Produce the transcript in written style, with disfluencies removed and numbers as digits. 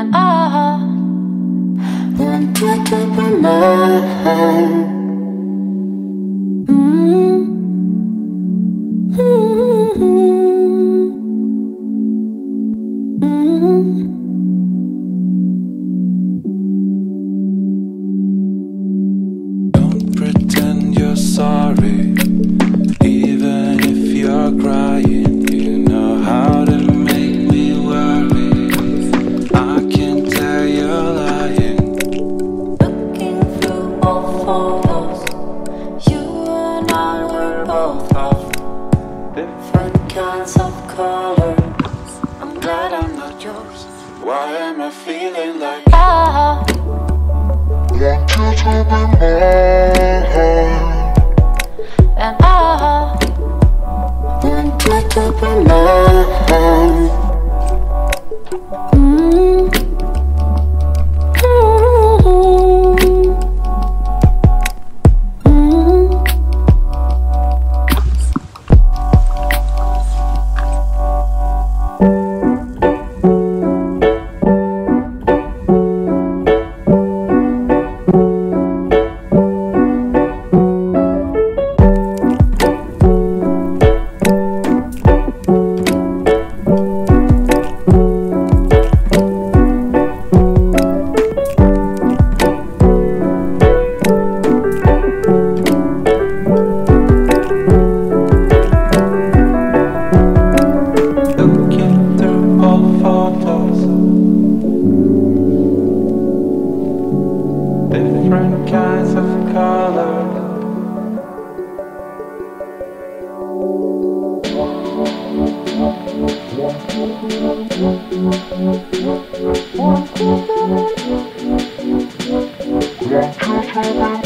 and I won't take up a man. Don't pretend you're sorry, even if you're crying. You know how to make me worry. I can tell you're lying. Looking through old photos, you and I were both of different kinds of colors. I'm glad I'm not yours. Why am I feeling like I want you to be mine, and I won't take up a man. Looking through old photos, different kinds of color. Want you to be